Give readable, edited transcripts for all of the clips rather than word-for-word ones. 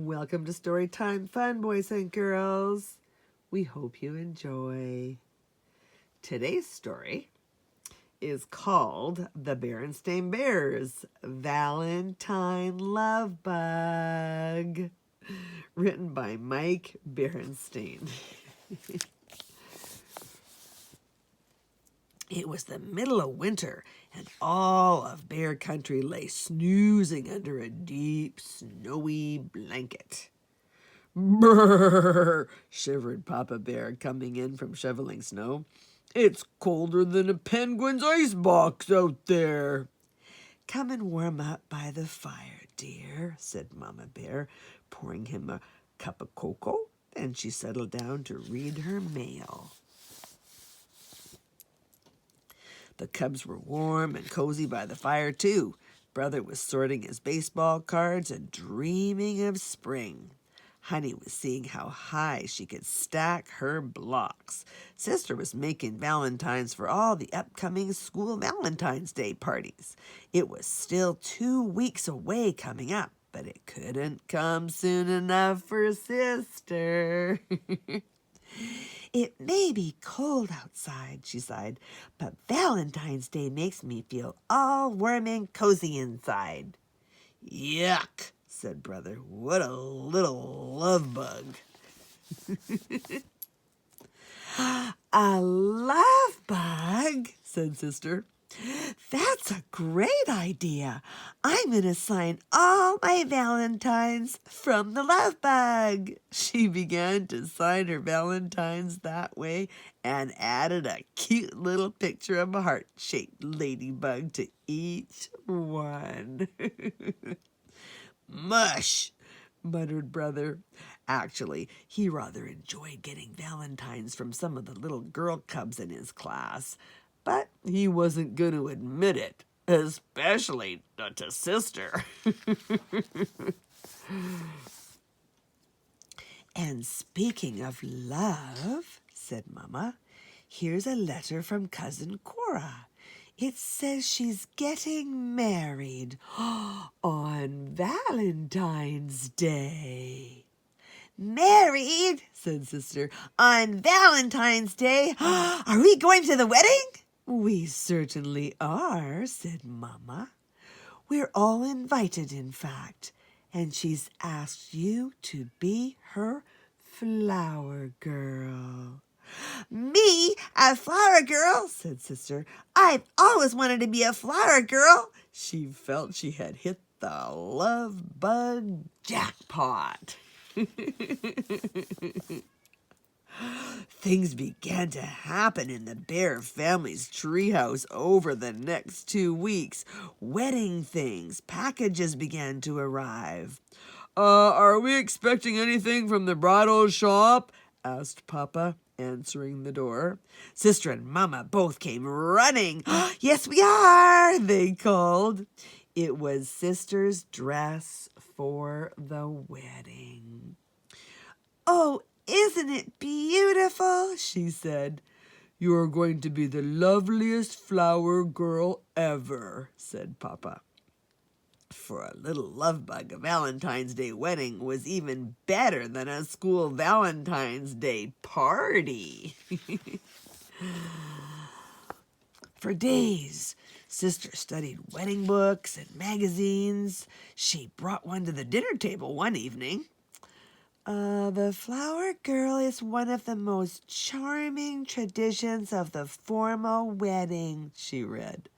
Welcome to Storytime Fun, boys and girls. We hope you enjoy. Today's story is called The Berenstain Bears, Valentine Love Bug, written by Mike Berenstain. It was the middle of winter, and all of Bear Country lay snoozing under a deep, snowy blanket. Brrr, shivered Papa Bear, coming in from shoveling snow. It's colder than a penguin's icebox out there. Come and warm up by the fire, dear, said Mama Bear, pouring him a cup of cocoa. Then she settled down to read her mail. The cubs were warm and cozy by the fire, too. Brother was sorting his baseball cards and dreaming of spring. Honey was seeing how high she could stack her blocks. Sister was making valentines for all the upcoming school Valentine's Day parties. It was still 2 weeks away coming up, but it couldn't come soon enough for Sister. It may be cold outside, she sighed, but Valentine's Day makes me feel all warm and cozy inside. Yuck, said Brother. What a little love bug. A love bug, said Sister. That's a great idea. I'm going to sign all my Valentines from the love bug. She began to sign her Valentines that way and added a cute little picture of a heart-shaped ladybug to each one. Mush, muttered Brother. Actually, he rather enjoyed getting Valentines from some of the little girl cubs in his class. But he wasn't going to admit it, especially not to Sister. And speaking of love, said Mama, here's a letter from Cousin Cora. It says she's getting married on Valentine's Day. Married, said Sister, on Valentine's Day? Are we going to the wedding? We certainly are, said Mama. We're all invited, in fact, and she's asked you to be her flower girl. Me, a flower girl, said Sister. I've always wanted to be a flower girl. She felt she had hit the love bug jackpot. Things began to happen in the Bear family's treehouse over the next 2 weeks. Wedding things, packages began to arrive. Are we expecting anything from the bridal shop? Asked Papa, answering the door. Sister and Mama both came running. Yes, we are, they called. It was Sister's dress for the wedding. Oh, isn't it beautiful? She said. You're going to be the loveliest flower girl ever, said Papa. For a little love bug, a Valentine's Day wedding was even better than a school Valentine's Day party. For days, Sister studied wedding books and magazines. She brought one to the dinner table one evening. The flower girl is one of the most charming traditions of the formal wedding, she read.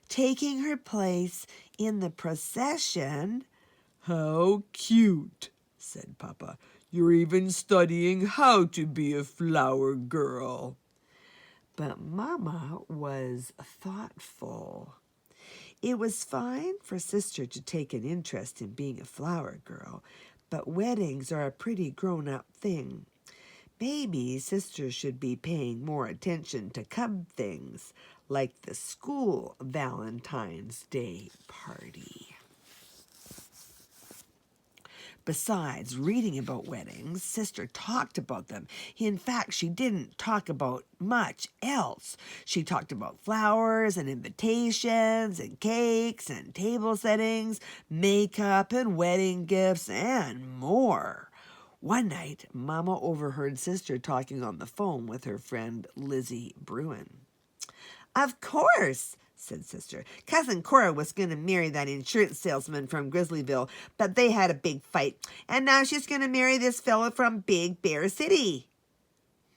Taking her place in the procession. How cute, said Papa. You're even studying how to be a flower girl. But Mama was thoughtful. It was fine for Sister to take an interest in being a flower girl, but weddings are a pretty grown-up thing. Maybe Sister should be paying more attention to cub things, like the school Valentine's Day party. Besides reading about weddings, Sister talked about them. In fact, she didn't talk about much else. She talked about flowers and invitations and cakes and table settings, makeup and wedding gifts, and more. One night, Mama overheard Sister talking on the phone with her friend Lizzie Bruin. "Of course," said Sister. "Cousin Cora was going to marry that insurance salesman from Grizzlyville, but they had a big fight. And now she's going to marry this fellow from Big Bear City."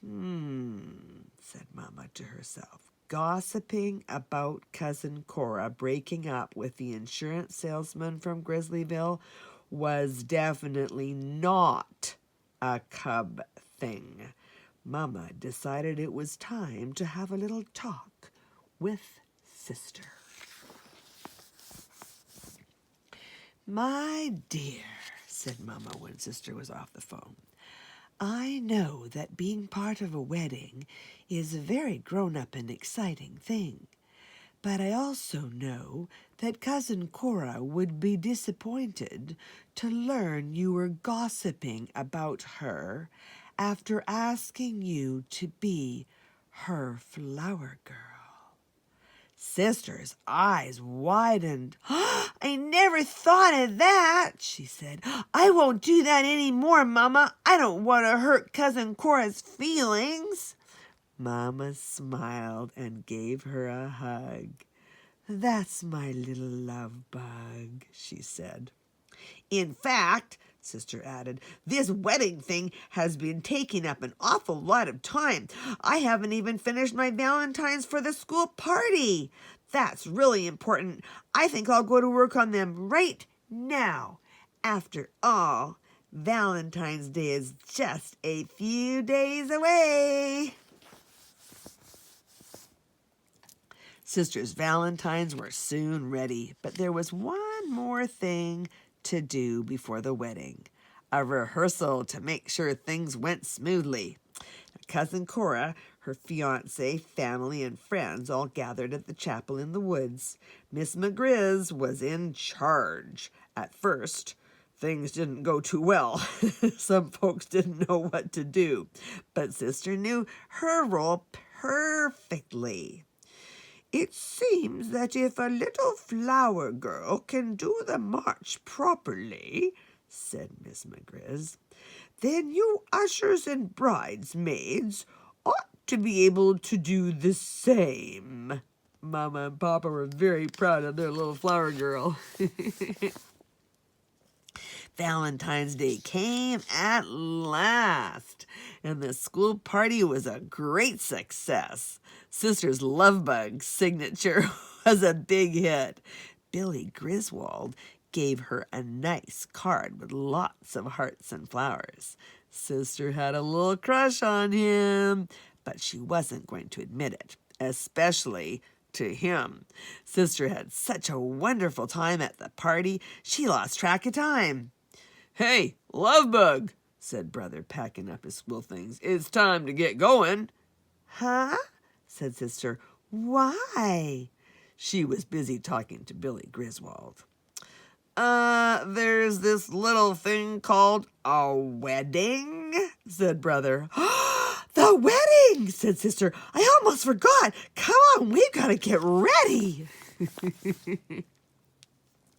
Said Mama to herself. Gossiping about Cousin Cora breaking up with the insurance salesman from Grizzlyville was definitely not a cub thing. Mama decided it was time to have a little talk with Sister. "My dear," said Mama when Sister was off the phone, "I know that being part of a wedding is a very grown-up and exciting thing. But I also know that Cousin Cora would be disappointed to learn you were gossiping about her after asking you to be her flower girl." Sister's eyes widened. "I never thought of that," she said. "I won't do that any more, Mama. I don't want to hurt Cousin Cora's feelings." Mama smiled and gave her a hug. "That's my little love bug," she said. "In fact," Sister added, "this wedding thing has been taking up an awful lot of time. I haven't even finished my valentines for the school party. That's really important. I think I'll go to work on them right now. After all, Valentine's Day is just a few days away." Sister's valentines were soon ready, but there was one more thing to do before the wedding, a rehearsal to make sure things went smoothly. Cousin Cora, her fiancé, family, and friends all gathered at the chapel in the woods. Miss McGriz was in charge. At first, things didn't go too well. Some folks didn't know what to do, but Sister knew her role perfectly. "It seems that if a little flower girl can do the march properly," said Miss McGriz, "then you ushers and bridesmaids ought to be able to do the same." Mama and Papa were very proud of their little flower girl. Valentine's Day came at last, and the school party was a great success. Sister's love bug signature was a big hit. Billy Griswold gave her a nice card with lots of hearts and flowers. Sister had a little crush on him, but she wasn't going to admit it, especially to him. Sister had such a wonderful time at the party, she lost track of time. "Hey, love bug," said Brother, packing up his school things. "It's time to get going." "Huh?" said Sister. "Why?" She was busy talking to Billy Griswold. There's this little thing called a wedding," said Brother. "The wedding," said Sister. "I almost forgot. Come on, we've got to get ready."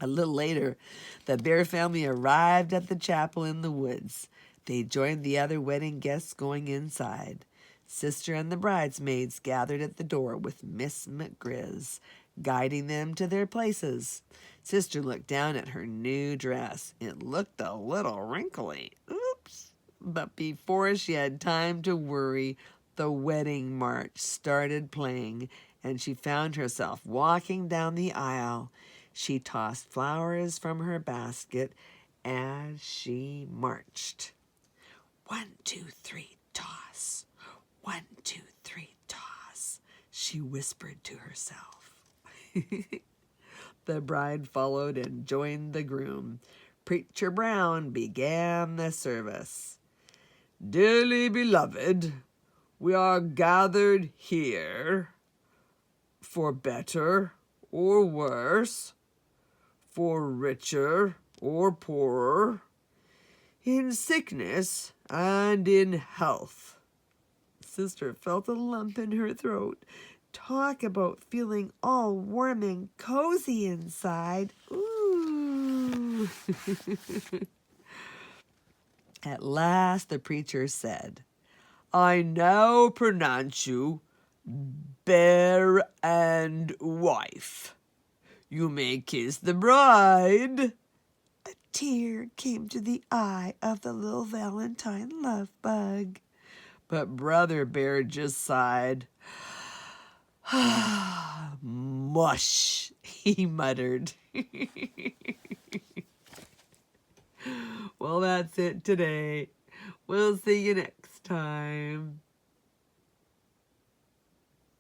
A little later, the Bear family arrived at the chapel in the woods. They joined the other wedding guests going inside. Sister and the bridesmaids gathered at the door with Miss McGriz, guiding them to their places. Sister looked down at her new dress. It looked a little wrinkly. Oops! But before she had time to worry, the wedding march started playing, and she found herself walking down the aisle. She tossed flowers from her basket as she marched. 1, 2, 3, toss. 1, 2, 3, toss, she whispered to herself. The bride followed and joined the groom. Preacher Brown began the service. "Dearly beloved, we are gathered here for better or worse, for richer or poorer, in sickness and in health. Sister felt a lump in her throat. Talk about feeling all warm and cozy inside. Ooh. At last the preacher said, I now pronounce you bear and wife. You may kiss the bride. A tear came to the eye of the little Valentine love bug. But Brother Bear just sighed. Mush, he muttered. Well, that's it today. We'll see you next time.